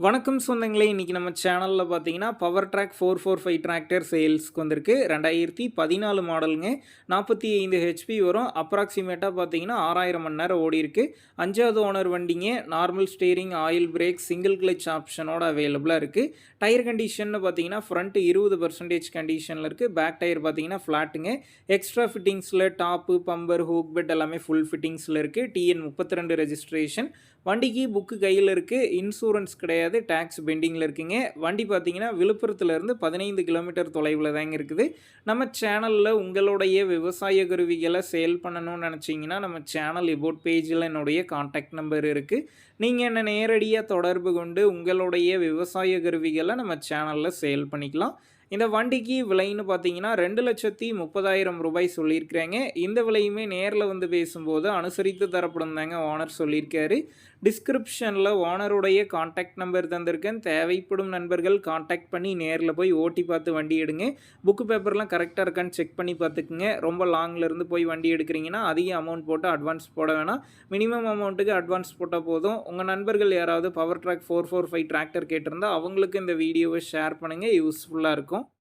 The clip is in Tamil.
வணக்கம் சொந்தங்களே, இன்னைக்கு நம்ம சேனலில் பார்த்தீங்கன்னா பவர் ட்ராக் 445 டிராக்டர் சேல்ஸ்க்கு வந்திருக்கு. 2014 மாடலுங்க. 45 ஹெச்பி வரும். அப்ராக்சிமேட்டாக பார்த்தீங்கன்னா 6000 மணி நேரம் ஓடி இருக்கு. 5வது ஓனர் வண்டிங்க. Normal steering, oil brake, single clutch ஆப்ஷனோட அவைலபிளாக இருக்குது. டயர் கண்டிஷன் பார்த்தீங்கன்னா ஃப்ரண்ட் 20% கண்டிஷனில் இருக்குது. பேக் டயர் பார்த்தீங்கன்னா ஃப்ளாட்டுங்க. எக்ஸ்ட்ரா ஃபிட்டிங்ஸில் டாப்பு, பம்பர், ஹூக் பெட் எல்லாமே ஃபுல் ஃபிட்டிங்ஸில் இருக்குது. TN 32 registration. வண்டிக்கு புக்கு கையில் இருக்குது. இன்சூரன்ஸ் கிடையாது. டேக்ஸ் பெண்டிங்கில் இருக்குங்க. வண்டி பார்த்தீங்கன்னா விழுப்புரத்துலேருந்து 15 கிலோமீட்டர் தொலைவில் தாங்க இருக்குது. நம்ம சேனலில் உங்களுடைய விவசாய கருவிகளை சேல் பண்ணணும்னு நினச்சிங்கன்னா நம்ம சேனல் எபோட் பேஜில் என்னுடைய கான்டாக்ட் நம்பர் இருக்குது. நீங்கள் என்னை நேரடியாக தொடர்பு கொண்டு உங்களுடைய விவசாய கருவிகளை நம்ம சேனலில் சேல் பண்ணிக்கலாம். இந்த வண்டிக்கு விலைன்னு பார்த்தீங்கன்னா 2,30,000 ரூபாய் சொல்லியிருக்கிறாங்க. இந்த விலையுமே நேரில் வந்து பேசும்போது அனுசரித்து தரப்படும் தாங்க ஓனர் சொல்லியிருக்காரு. டிஸ்கிரிப்ஷனில் ஓனருடைய கான்டாக்ட் நம்பர் தந்திருக்கேன். தேவைப்படும் நண்பர்கள் கான்டாக்ட் பண்ணி நேரில் போய் ஓட்டி பார்த்து வண்டி எடுங்க. புக்கு பேப்பர்லாம் கரெக்டாக இருக்கான்னு செக் பண்ணி பார்த்துக்குங்க. ரொம்ப லாங்லேருந்து போய் வண்டி எடுக்கிறீங்கன்னா அதிக அமௌண்ட் போட்டு அட்வான்ஸ் போட வேணாம். மினிமம் அமௌண்ட்டுக்கு அட்வான்ஸ் போட்டால் போதும். உங்கள் நண்பர்கள் யாராவது பவர் ட்ராக் 445 டிராக்டர் கேட்டிருந்தா அவங்களுக்கு இந்த வீடியோவை ஷேர் பண்ணுங்கள். யூஸ்ஃபுல்லாக இருக்கும்.